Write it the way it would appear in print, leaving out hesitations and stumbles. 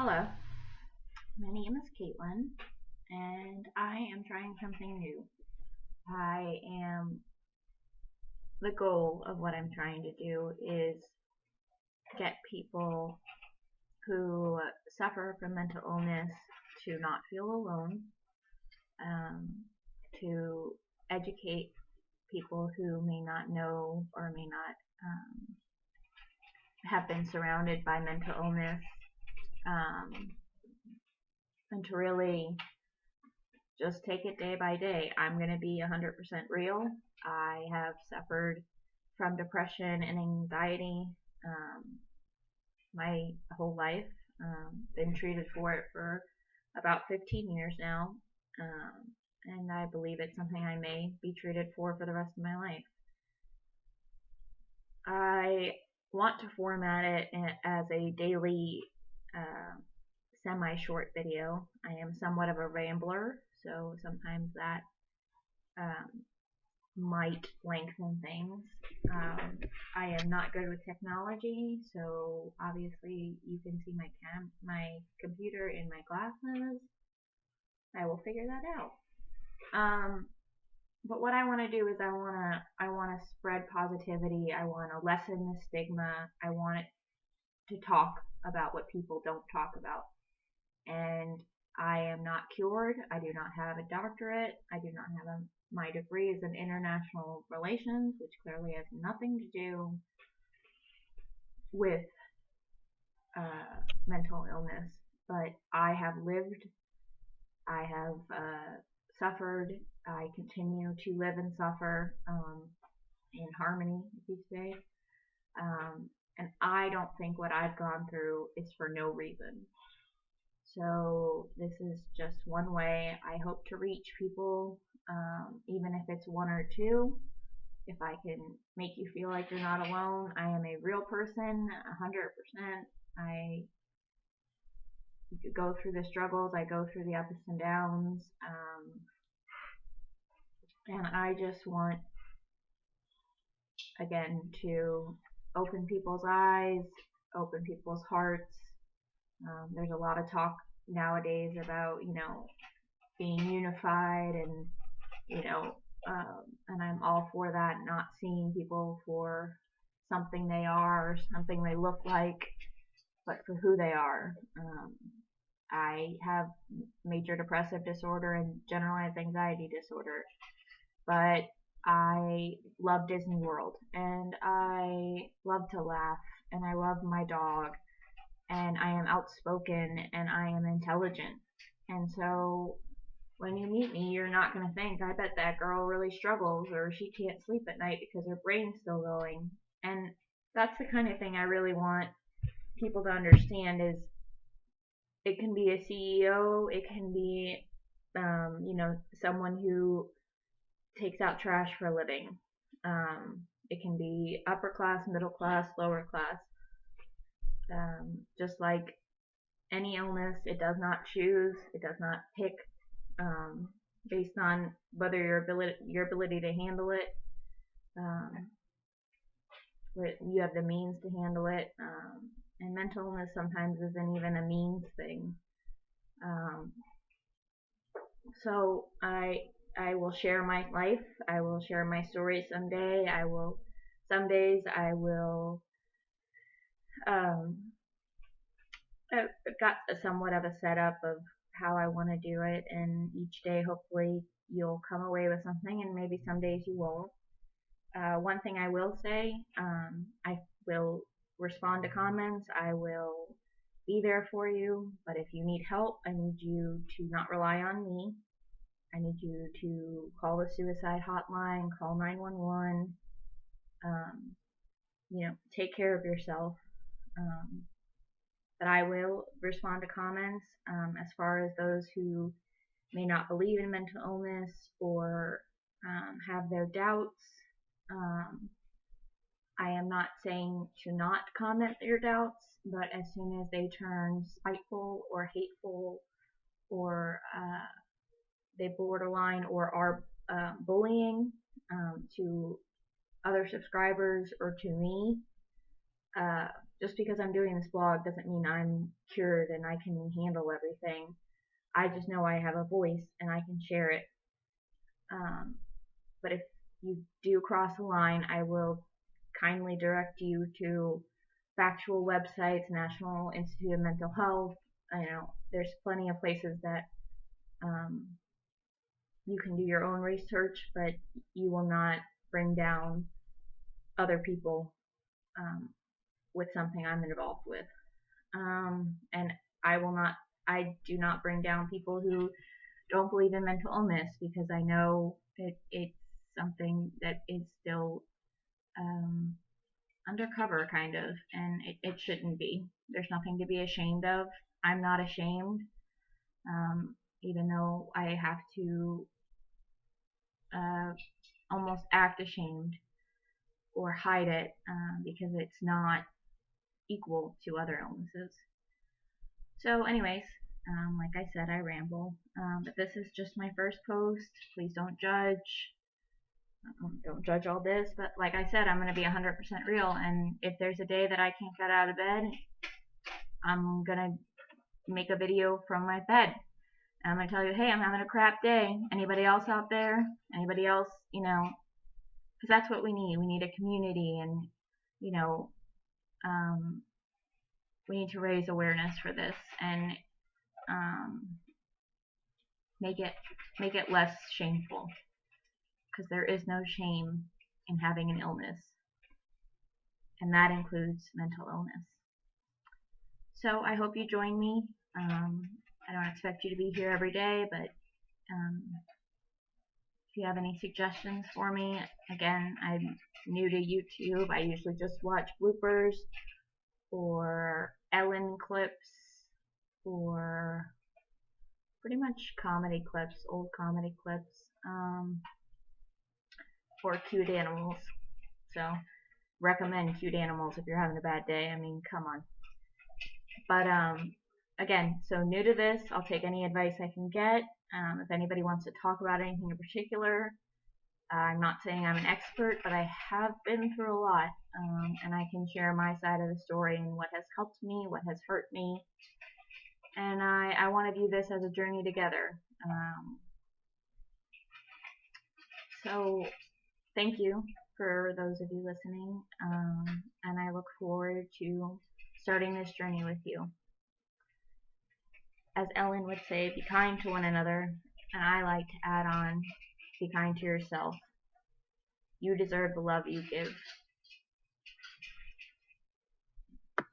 Hello, my name is Caitlin, and I am trying something new. I am the goal of what I'm trying to do is get people who suffer from mental illness to not feel alone, um, to educate people who may not know or may not have been surrounded by mental illness, um, and to really just take it day by day. I'm going to be 100% real. I have suffered from depression and anxiety my whole life. Been treated for it for about 15 years now. And I believe it's something I may be treated for the rest of my life. I want to format it as a daily semi-short video. I am somewhat of a rambler, so sometimes that um, might lengthen things. I am not good with technology, so obviously you can see my computer in my glasses. I will figure that out. But what I want to do is I want to spread positivity. I want to lessen the stigma. I want to talk about what people don't talk about. And I am not cured. I do not have a doctorate. I do not have my degree is in international relations, which clearly has nothing to do with mental illness. But I have lived, I have suffered, I continue to live and suffer in harmony, if you say. And I don't think what I've gone through is for no reason. So this is just one way I hope to reach people, even if it's one or two. If I can make you feel like you're not alone, I am a real person, 100%. I go through the struggles, I go through the ups and downs, and I just want, again, to open people's eyes, open people's hearts. There's a lot of talk nowadays about, being unified and, and I'm all for that, not seeing people for something they are, something they look like, but for who they are. I have major depressive disorder and generalized anxiety disorder, but I love Disney World and I love to laugh and I love my dog and I am outspoken and I am intelligent. And so when you meet me, you're not going to think, I bet that girl really struggles or she can't sleep at night because her brain's still going. And that's the kind of thing I really want people to understand is it can be a CEO, it can be, someone who takes out trash for a living. It can be upper class, middle class, lower class. Just like any illness, it does not choose, it does not pick based on whether your ability to handle it, you have the means to handle it. And mental illness sometimes isn't even a means thing. So I will share my life. I will share my story someday. Some days I will. I've got somewhat of a setup of how I want to do it, and each day hopefully you'll come away with something, and maybe some days you won't. One thing I will say, I will respond to comments. I will be there for you, but if you need help, I need you to not rely on me. I need you to call the suicide hotline, call 911, take care of yourself. But I will respond to comments as far as those who may not believe in mental illness or have their doubts. I am not saying to not comment your doubts, but as soon as they turn spiteful or hateful or they borderline or are bullying to other subscribers or to me, just because I'm doing this blog doesn't mean I'm cured and I can handle everything. I just know I have a voice and I can share it. Um, but if you do cross a line, I will kindly direct you to factual websites, National Institute of Mental Health. There's plenty of places that um, you can do your own research, but you will not bring down other people um, with something I'm involved with. And I do not bring down people who don't believe in mental illness, because I know it's something that is still undercover, kind of, and it shouldn't be. There's nothing to be ashamed of. I'm not ashamed, even though I have to uh, almost act ashamed or hide it, because it's not equal to other illnesses. So anyways, like I said, I ramble, but this is just my first post. Please don't judge. Don't judge all this, but like I said, I'm going to be 100% real, and if there's a day that I can't get out of bed, I'm going to make a video from my bed. I'm going to tell you, hey, I'm having a crap day. Anybody else out there? Anybody else, because that's what we need. We need a community, and, um, we need to raise awareness for this, and make it less shameful, because there is no shame in having an illness, and that includes mental illness. So I hope you join me. I don't expect you to be here every day, but if you have any suggestions for me, again, I'm new to YouTube. I usually just watch bloopers or Ellen clips or pretty much comedy clips, old comedy clips, or cute animals. So recommend cute animals if you're having a bad day. I mean, come on. But again, so new to this, I'll take any advice I can get. If anybody wants to talk about anything in particular, I'm not saying I'm an expert, but I have been through a lot, and I can share my side of the story and what has helped me, what has hurt me, and I want to view this as a journey together. So thank you for those of you listening, and I look forward to starting this journey with you. As Ellen would say, be kind to one another, and I like to add on, be kind to yourself. You deserve the love you give.